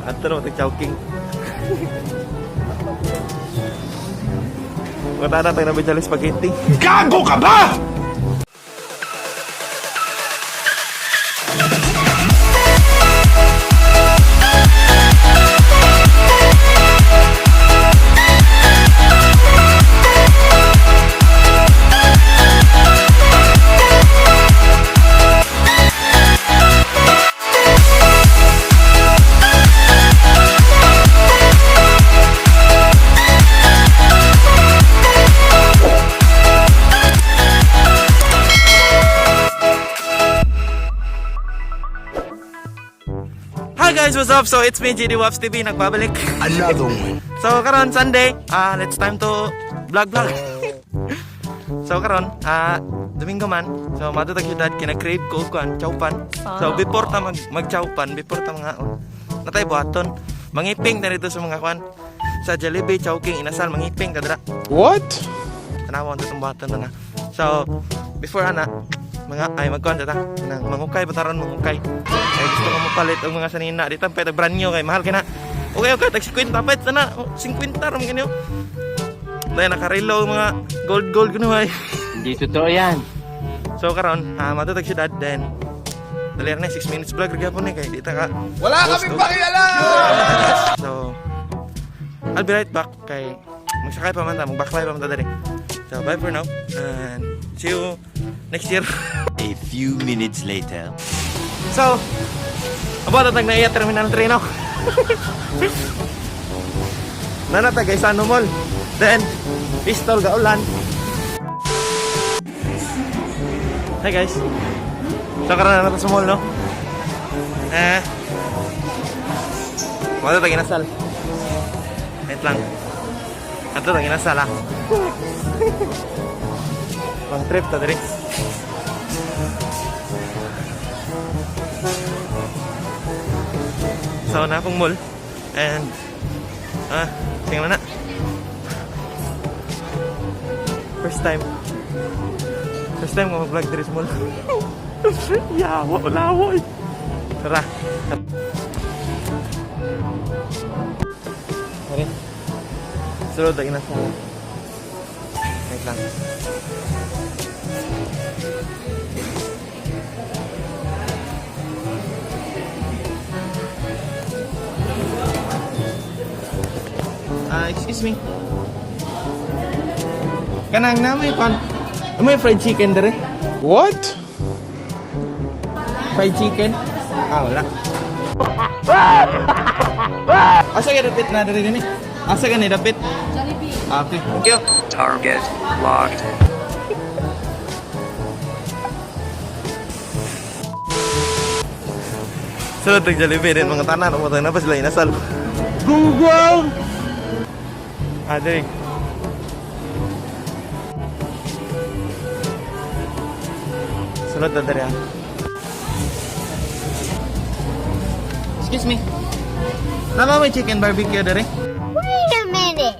Ato na Chowking. Wala na tayo na bidya spaghetti. Gago ka ba? Hi guys, what's up? So it's me, JD Waps TV, nagbabalik. Another one. So karon Sunday, it's time to vlog. So karon, Domingo man. So matutag syudad kina-crave ko kuan chowpan. So before ta mag-chowpan, before ta mangaon, natay buhaton. Mangiping na rito sa mga kuan. Sa Jollibee, Chowking, Inasal, mangiping kadra. What? Tanawon ta buhaton na. So before ana, magkuhan ta nang mangukay bataron mangukay. Kay gusto ko mapalit og mga sanina dito pay brand new kay mahal kina. Okay, tag 50 pet na 50 ram ganyo. Dahil nakarelo mga gold kuno ay. Hindi totoo yan. So karon, matutag syudad then. Dalir na 6 minutes vlog gyapon ni kay dita ka. Wala kaming pakialam! So I'll be right back kay magsakay pa man ta, magbaklay pa man ta diri. So bye for now and see you next year. A few minutes later. So, abot tag na iya Terminal 3 no. Nanata guys sa Mall. Then Pistol Gaulan. Hi guys. So karon na sa mall no. Wala tag inasal. Wait lang. Ato tag inasal ah. Pang trip ta diri. So na akong mall and tingnan na. First time ko mag-vlog diri sa mall. Yawa, lawo. Tara. Mari. Sulod lagi na sa. Wait lang. Excuse me. Kanang na may fried chicken dere. What? Fried chicken? Wala. Asa ka dapit na dere gani? Asa ka ni dapit? Jollibee. Okay, thank you. Target locked. Sulod tag Jollibee din mga tanan mo na pa sila inasal. Google! Dere. Sulod na dere. Excuse me. Tama may chicken barbecue dere? Wait a minute.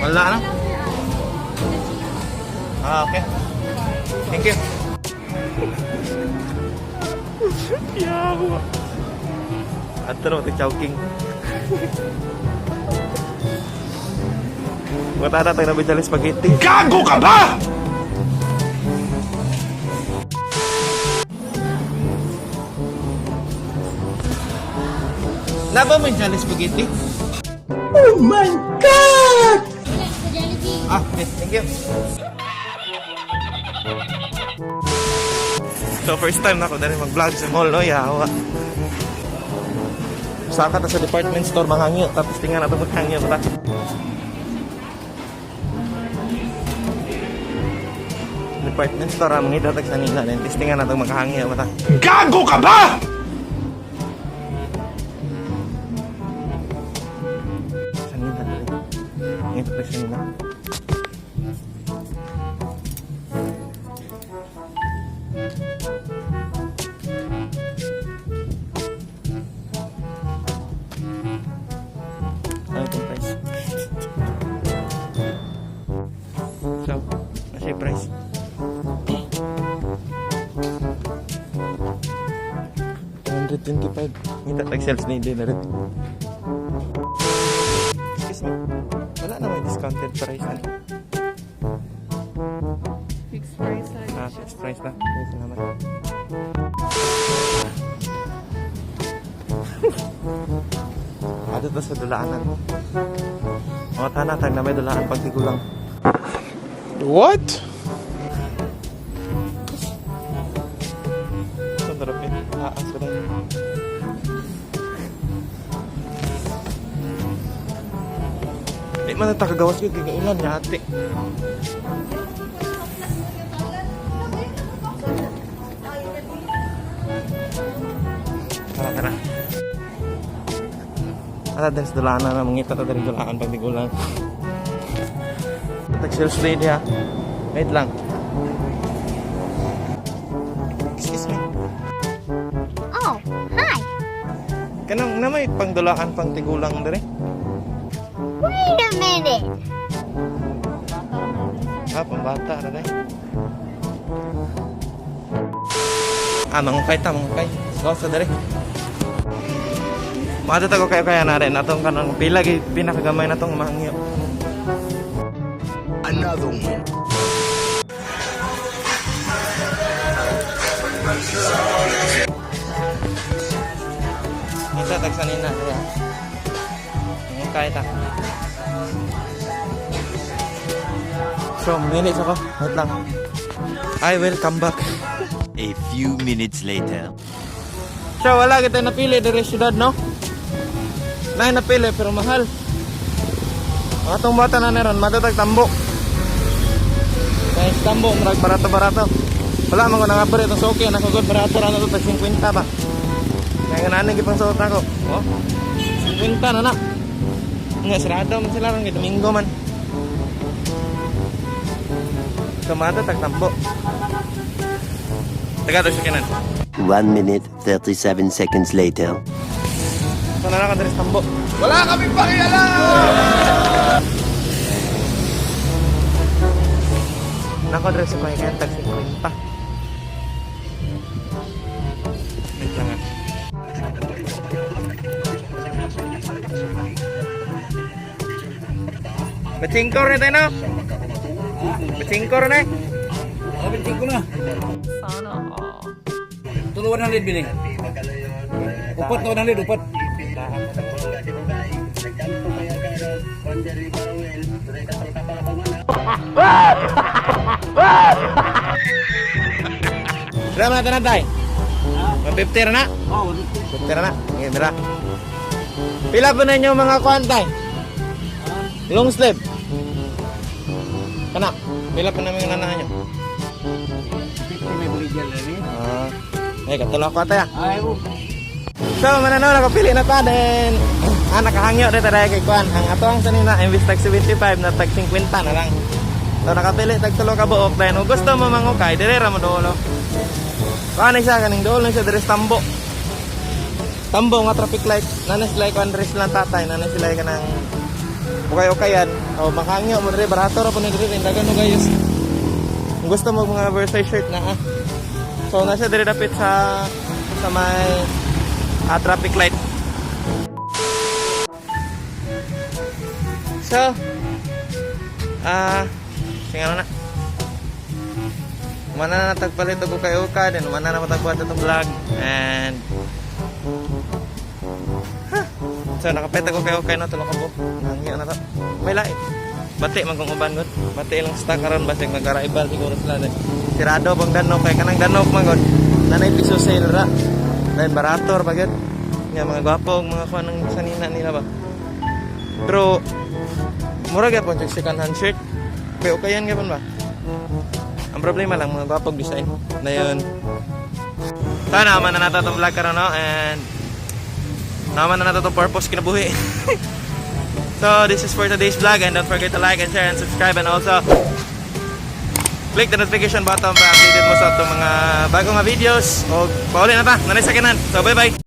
Wala na? Okay. Thank you. Yawa. Ato na Chowking. Wala na tayo na bidya spaghetti. Gago ka ba? Laba mo yung Jolly Spaghetti? Oh my God! Wala sa Jollibee. Yes, thank you. So first time na ako na rin mag-vlog sa mall, no? Yawa. Saka ta sa department store manghangyo, tapos tingnan natin maghangyo pa ta. Department store ang mga itatag sa nila, then tingnan natin maghangyo pa ta. Gago ka ba? Sa nila, itatag sa nila. Ano itong price? So, nasa yung price? 25. Ngita tag sales lady na rin. Excuse me. Wala na may discounted price ano? Fixed price lang. Fixed price na. Okay, salamat. Ato to sa dulaanan. O, tanatag na may dulaan pag tigulang. What? Sandarap eh. Aas ko na. Di man na takagawas ko kagailan niya ate. Tara, tara. Ala din sa dulaan na mangita na din dulaan pag tigulang. Tag-sales lady ha. Wait lang. Excuse me. Oh, hi. Kanang na may pangdulaan pang tigulang dere. Wait a minute. Pambata na dai. Mangukay ta, mangukay. Sa dere. Mato tago kayo kaya na rin atong kanang pila gi pinakagamay natong mangyo. Another one. Ito tagsanin na kaya. Mangukay ta. So, minutes ako. Wait lang. I will come back. A few minutes later. So, wala kita napili dari syudad, no? Nay napili, pero mahal. Mga itong bata na meron, matatag tambo. Kaya tambo, marag barato-barato. Wala man ko nangapar itong soke, nakagod barato na ito, tag 50 ba? Kaya nga nanin kipang suot ako. Oh, 50 na na. Nga, sarado man sila rin, Domingo man. Kamata, tag tambo. Taga, ito siya kinan. 1 minute, 37 seconds later. So, na ka dari sa tambo. Wala kaming pakialam! Nako dari sa kaya tag 50. Wait lang ah. Bacingkor na tayo, no? Bacingkor na eh. Binting ko na. Sana all. Tuluan ng lead biling. Upat na ng lead, upat. Berapa na tayo, tay? 150 na? Oo, 150 na. Ngayon, mira. Pila po na inyo mga kuhan, tay? Long sleeve. Kana, pila po namin yung nanahan nyo? 50 may buli dyan rin. Katulog ko tayo. Ay, So, mananaw, nakapili na pa din. Nakahangyo dito tayo kay kuhan. Ang atong sanina, imbis tag 75 na tag 50 na lang. So, nakapili tag tulo ka buok. Then, kung gusto mo mangukay, direra mo dolo. Kuhan siya, kaning dolo na siya, diris tambo. Tambo nga traffic light. Nanas sila kuhan, diris lang tatay. Nanas sila ka ng ukay-ukayan. O, makahangyo mo diri, barato ra po na diri. Dagan mo guys. Kung gusto mo mga Versace shirt na So, nasa diri dapit sa may traffic light. So, singa na. Mana na natagpalit ako kay Uka, din mana na matagbuhat itong vlog. And so, nakapit ako kay Uka, no, tulong ko po. Nanghiya na to. May lain. Bati man kung uban gud. Bati lang sa karon basig magkaraibal siguro sila. Sirado bang danok kay kanang danok man gud. Nanay piso sale ra. Dahil barator ba gud. Nga mga gwapo mga kuan ng sanina nila ba. Pero mura gyapon yung second hand shirt. Pero kayan gyapon ba? Ang problema lang mga gwapong design. Na yun. Sana naman na nato itong vlog karon, no? And naman na nato itong purpose kinabuhi. So, this is for today's vlog, and don't forget to like and share and subscribe, and also click the notification button para updated mo sa itong mga bagong mga videos. O, pauli na ta, nanay sa kanan. So, bye-bye!